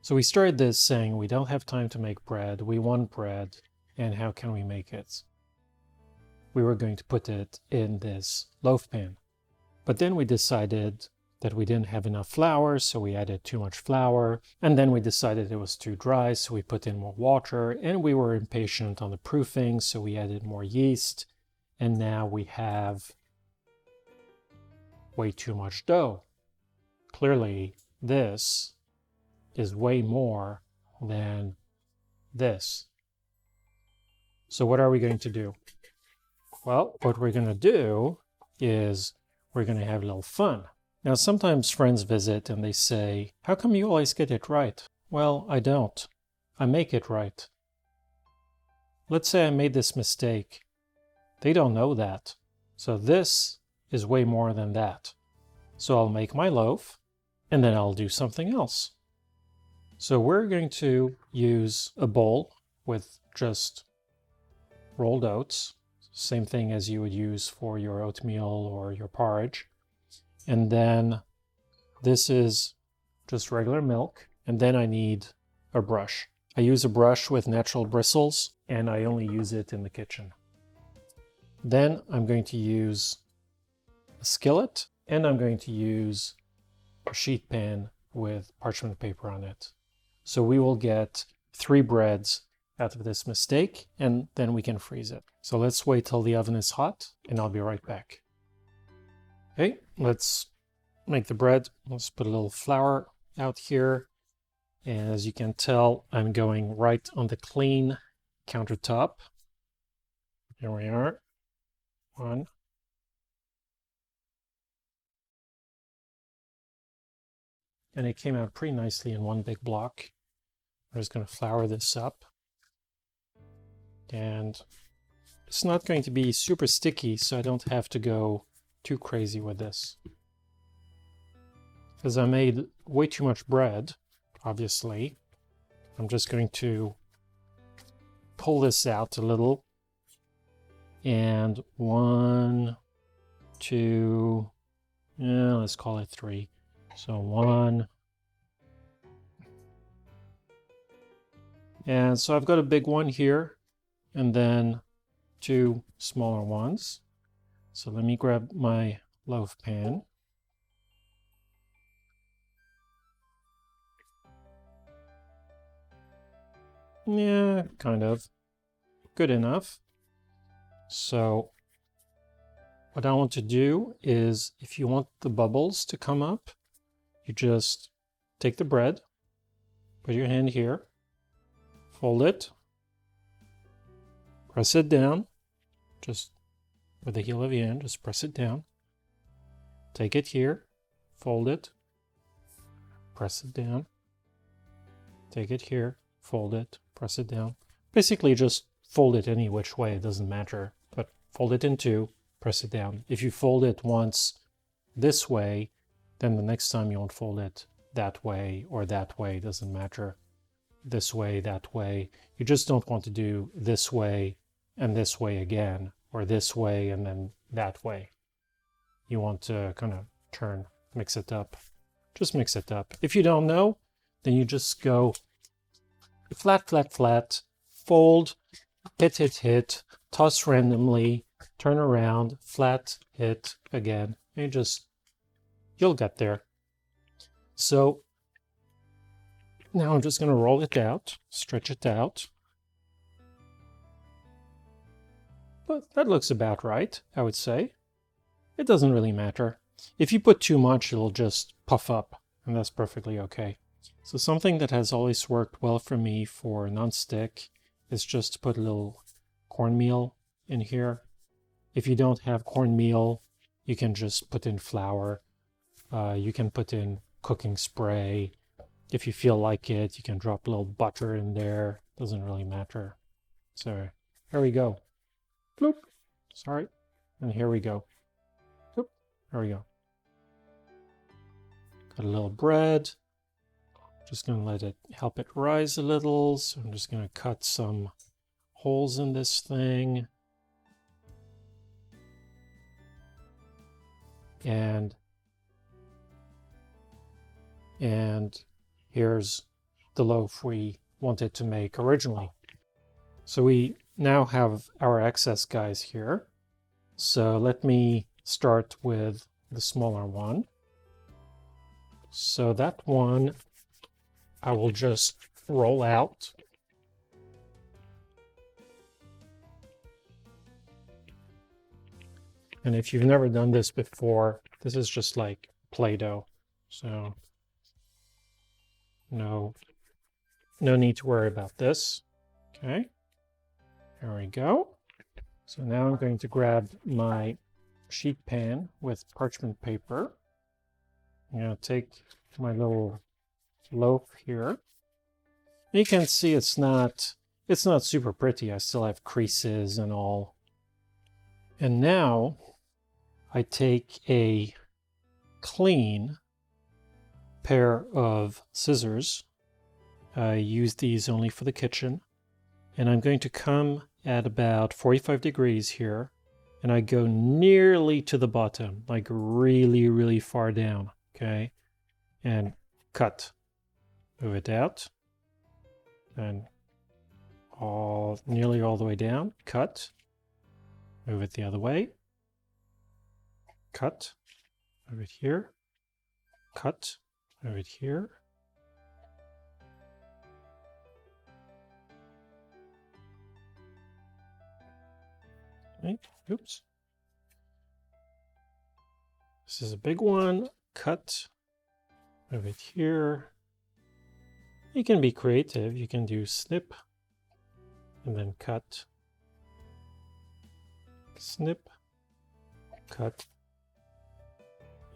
So we started this saying we don't have time to make bread, we want bread, and how can we make it? We were going to put it in this loaf pan. But then we decided that we didn't have enough flour, so we added too much flour. And then we decided it was too dry, so we put in more water. And we were impatient on the proofing, so we added more yeast. And now we have way too much dough. Clearly, this is way more than this. So what are we going to do? Well, what we're going to do is we're going to have a little fun. Now, sometimes friends visit and they say, how come you always get it right? Well, I don't. I make it right. Let's say I made this mistake. They don't know that. So this is way more than that. So I'll make my loaf and then I'll do something else. So we're going to use a bowl with just rolled oats. Same thing as you would use for your oatmeal or your porridge. And then this is just regular milk. And then I need a brush. I use a brush with natural bristles and I only use it in the kitchen. Then I'm going to use a skillet and I'm going to use a sheet pan with parchment paper on it. So we will get 3 breads out of this mistake and then we can freeze it. So let's wait till the oven is hot and I'll be right back. Okay, let's make the bread. Let's put a little flour out here. And as you can tell, I'm going right on the clean countertop. Here we are. 1. And it came out pretty nicely in one big block. I'm just going to flour this up. And it's not going to be super sticky, so I don't have to go too crazy with this. Because I made way too much bread, obviously. I'm just going to pull this out a little. And 1, 2, let's call it 3. So 1. And so I've got a big one here, and then 2 smaller ones. So let me grab my loaf pan. Yeah, kind of. Good enough. So what I want to do is, if you want the bubbles to come up, you just take the bread, put your hand here, fold it, press it down, just with the heel of your hand, just press it down. Take it here, fold it, press it down. Take it here, fold it, press it down. Basically just fold it any which way, it doesn't matter, but fold it in 2, press it down. If you fold it once this way, then the next time you won't fold it that way or that way, it doesn't matter. This way, that way. You just don't want to do this way and this way again, or this way and then that way. You want to kind of turn, mix it up. Just mix it up. If you don't know, then you just go flat, flat, flat, fold, hit, hit, hit, toss randomly, turn around, flat, hit again, and you'll get there. So now I'm just going to roll it out, stretch it out. But that looks about right, I would say. It doesn't really matter. If you put too much, it'll just puff up, and that's perfectly okay. So something that has always worked well for me for non-stick is just to put a little cornmeal in here. If you don't have cornmeal, you can just put in flour. You can put in cooking spray. If you feel like it, you can drop a little butter in there. Doesn't really matter. So here we go. Bloop. Sorry. And here we go. Bloop. There we go. Got a little bread. Just going to let it help it rise a little. So I'm just going to cut some holes in this thing. And here's the loaf we wanted to make originally. So we now have our excess guys here. So let me start with the smaller one. So that one I will just roll out. And if you've never done this before, this is just like Play-Doh. So no need to worry about this. Okay, there we go. So now I'm going to grab my sheet pan with parchment paper. I'm going to take my little loaf here. You can see it's not super pretty. I still have creases and all. And now I take a clean pair of scissors. I use these only for the kitchen. And I'm going to come at about 45 degrees here. And I go nearly to the bottom, like really, really far down. Okay. And cut. Move it out. And nearly all the way down. Cut. Move it the other way. Cut. Move it here. Cut. Move it here. Okay. Oops. This is a big one. Cut. Move it here. You can be creative. You can do snip and then cut. Snip. Cut.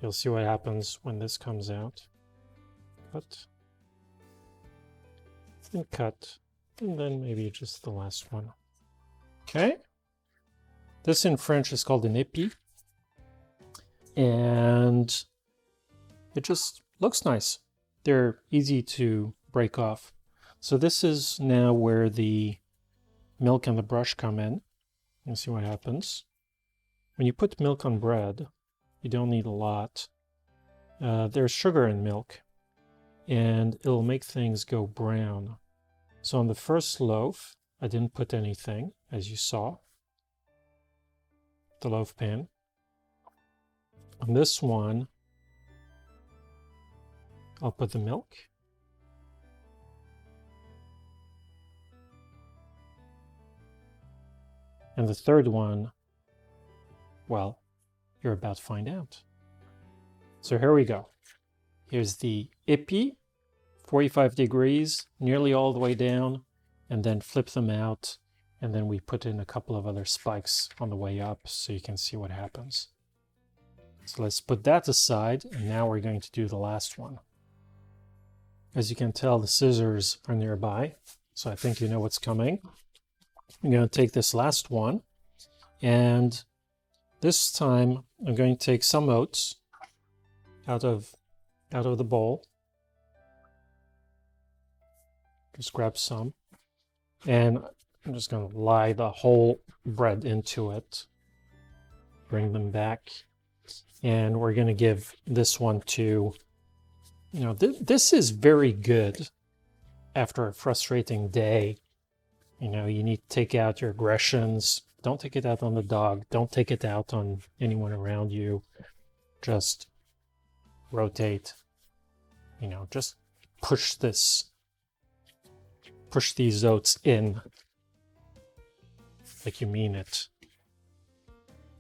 You'll see what happens when this comes out. Cut. And cut. And then maybe just the last one. Okay. This in French is called an épi. And it just looks nice. They're easy to break off. So this is now where the milk and the brush come in. You'll see what happens. When you put milk on bread, you don't need a lot. There's sugar in milk, and it'll make things go brown. So on the first loaf, I didn't put anything, as you saw. The loaf pan. On this one, I'll put the milk. And the third one, well, you're about to find out. So here we go. Here's the épi, 45 degrees, nearly all the way down, and then flip them out. And then we put in a couple of other spikes on the way up so you can see what happens. So let's put that aside, and now we're going to do the last one. As you can tell, the scissors are nearby, so I think you know what's coming. I'm going to take this last one, and this time I'm going to take some oats out of the bowl. Just grab some, and I'm just going to lie the whole bread into it. Bring them back, and we're going to give this one to, this is very good after a frustrating day. You need to take out your aggressions. Don't take it out on the dog. Don't take it out on anyone around you. Just rotate. Just push these oats in like you mean it.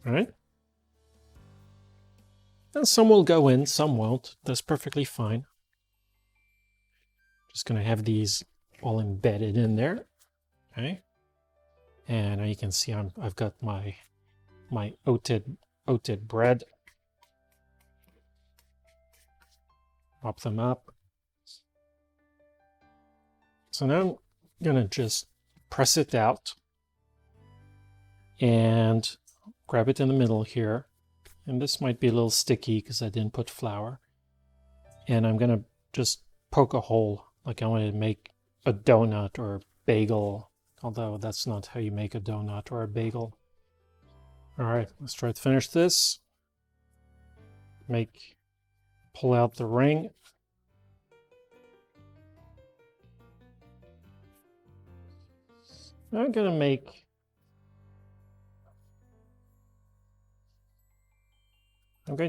All right? And some will go in, some won't. That's perfectly fine. Just going to have these all embedded in there. Okay, and now you can see I've got my oated bread. Pop them up. So now I'm gonna just press it out and grab it in the middle here. And this might be a little sticky because I didn't put flour. And I'm gonna just poke a hole, like I want to make a donut or a bagel. Although that's not how you make a donut or a bagel. All right, let's try to finish this. Pull out the ring. I'm going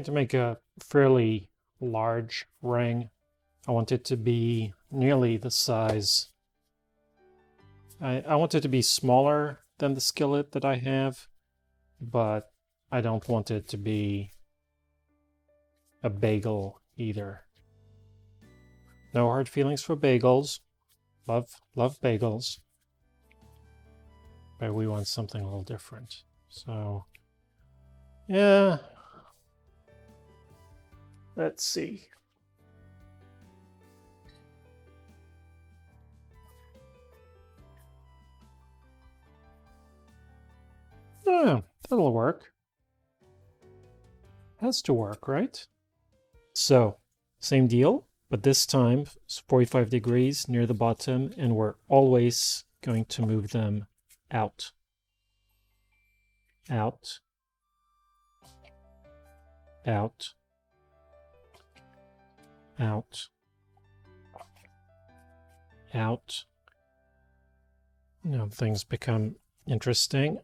to make a fairly large ring. I want it to be nearly the size. I want it to be smaller than the skillet that I have, but I don't want it to be a bagel either. No hard feelings for bagels. Love bagels. But we want something a little different. So, yeah. Let's see. Yeah, that'll work. Has to work, right? So, same deal, but this time 45 degrees near the bottom, and we're always going to move them out. Out. Out. Out. Out. Now things become interesting.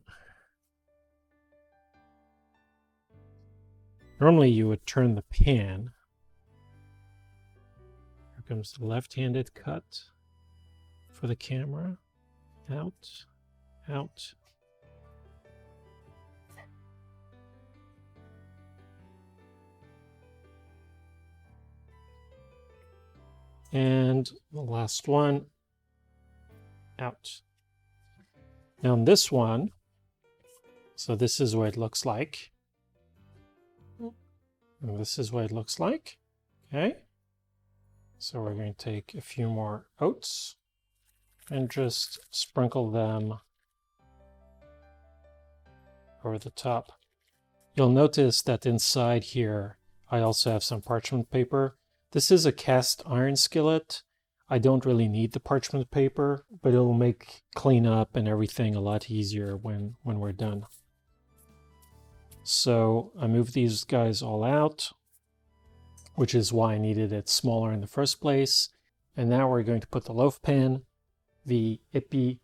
Normally you would turn the pan. Here comes the left-handed cut for the camera. Out, out. And the last one, out. Now on this one, so this is what it looks like. And this is what it looks like. Okay. So we're going to take a few more oats and just sprinkle them over the top. You'll notice that inside here, I also have some parchment paper. This is a cast iron skillet. I don't really need the parchment paper, but it'll make cleanup and everything a lot easier when we're done. So I moved these guys all out, which is why I needed it smaller in the first place. And now we're going to put the loaf pan, the appétit,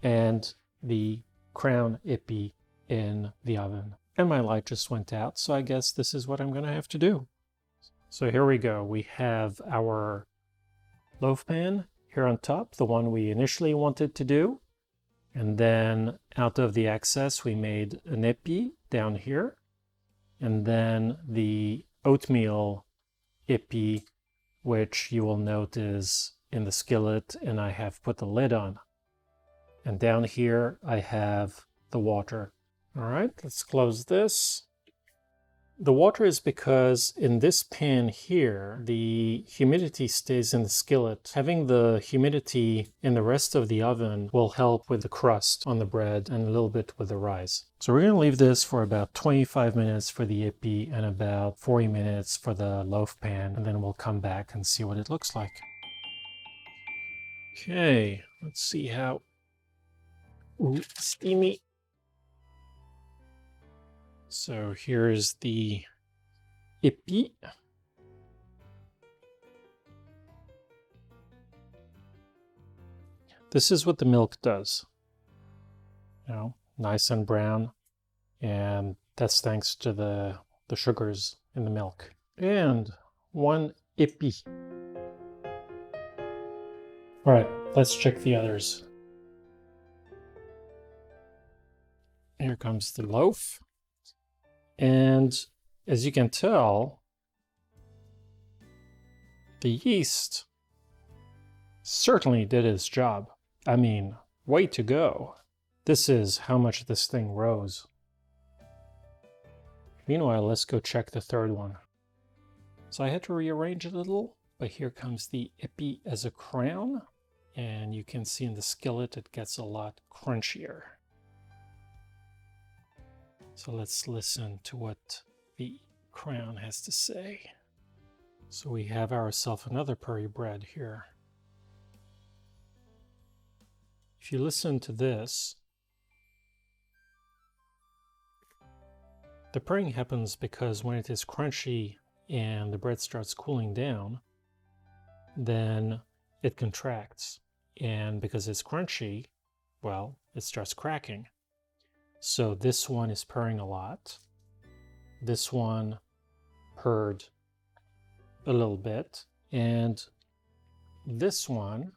and the crown appétit in the oven. And my light just went out, so I guess this is what I'm going to have to do. So here we go. We have our loaf pan here on top, the one we initially wanted to do. And then out of the excess, we made an appétit down here. And then the oatmeal appétit, which you will note is in the skillet, and I have put the lid on. And down here, I have the water. All right, let's close this. The water is because in this pan here, the humidity stays in the skillet. Having the humidity in the rest of the oven will help with the crust on the bread and a little bit with the rise. So we're going to leave this for about 25 minutes for the appétit and about 40 minutes for the loaf pan, and then we'll come back and see what it looks like. Okay, let's see how... Ooh, steamy. So here's the appétit. This is what the milk does. You know, nice and brown. And that's thanks to the sugars in the milk. And one appétit. All right, let's check the others. Here comes the loaf. And as you can tell, the yeast certainly did its job. I mean, way to go. This is how much this thing rose. Meanwhile, let's go check the third one. So I had to rearrange it a little, but here comes the appétit as a crown. And you can see in the skillet, it gets a lot crunchier. So let's listen to what the crown has to say. So we have ourselves another puree bread here. If you listen to this, the purring happens because when it is crunchy and the bread starts cooling down, then it contracts. And because it's crunchy, well, it starts cracking. So this one is purring a lot. This one purred a little bit. And this one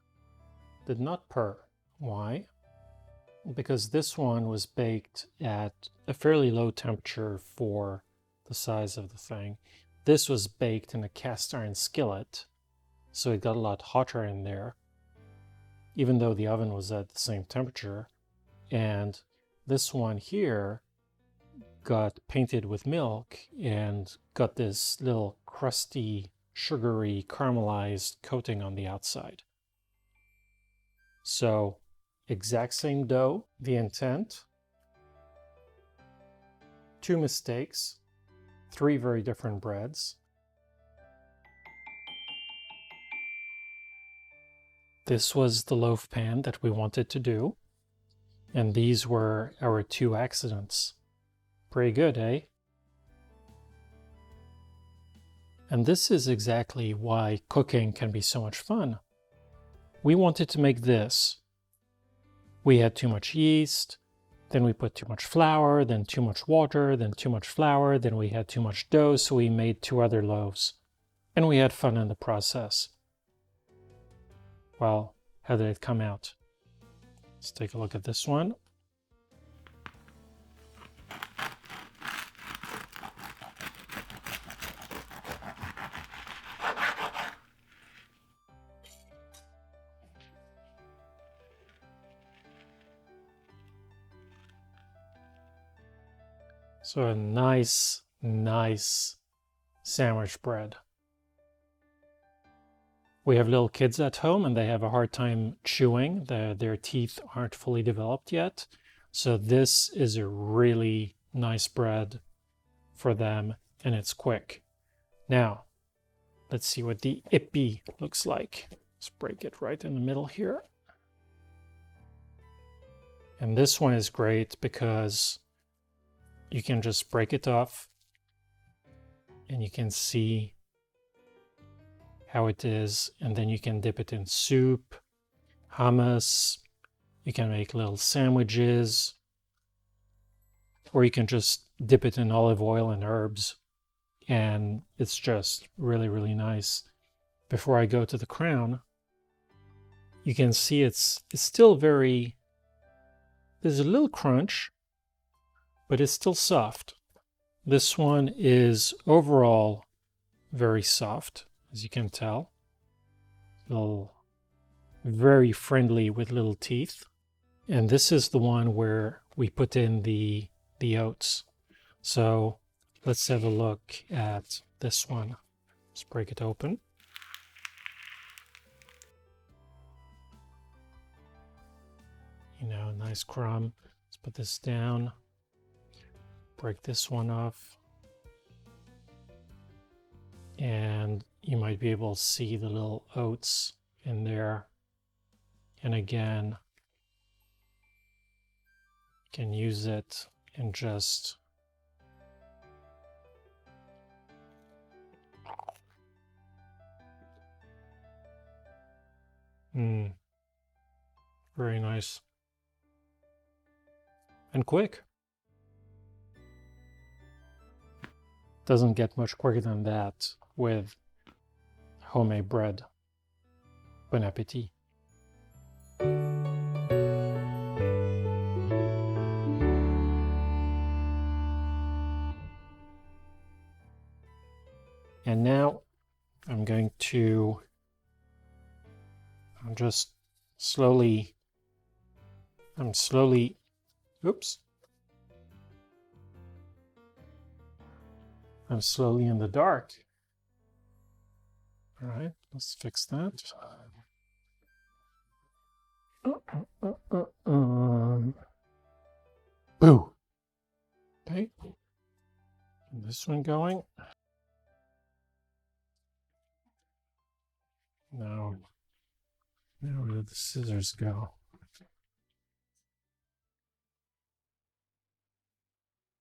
did not purr. Why? Because this one was baked at a fairly low temperature for the size of the thing. This was baked in a cast iron skillet, so it got a lot hotter in there, even though the oven was at the same temperature. And this one here got painted with milk and got this little crusty, sugary, caramelized coating on the outside. So, exact same dough, the intent, 2 mistakes, 3 very different breads. This was the loaf pan that we wanted to do, and these were our 2 accidents. Pretty good, eh? And this is exactly why cooking can be so much fun. We wanted to make this. We had too much yeast, then we put too much flour, then too much water, then too much flour, then we had too much dough, so we made 2 other loaves. And we had fun in the process. Well, how did it come out? Let's take a look at this one. So a nice sandwich bread. We have little kids at home and they have a hard time chewing. Their teeth aren't fully developed yet. So this is a really nice bread for them, and it's quick. Now, let's see what the appétit looks like. Let's break it right in the middle here. And this one is great because you can just break it off and you can see how it is, and then you can dip it in soup, hummus, you can make little sandwiches, or you can just dip it in olive oil and herbs, and it's just really nice. Before I go to the crown, you can see it's still very, there's a little crunch, but it's still soft. This one is overall very soft, as you can tell. Very friendly with little teeth. And this is the one where we put in the oats. So let's have a look at this one. Let's break it open. You know, nice crumb. Let's put this down. Break this one off. And you might be able to see the little oats in there. And again, you can use it and just very nice. And quick. Doesn't get much quicker than that with homemade bread. Bon appétit. And now I'm slowly in the dark. All right, let's fix that. Boo. Okay. This one going. Now where did the scissors go?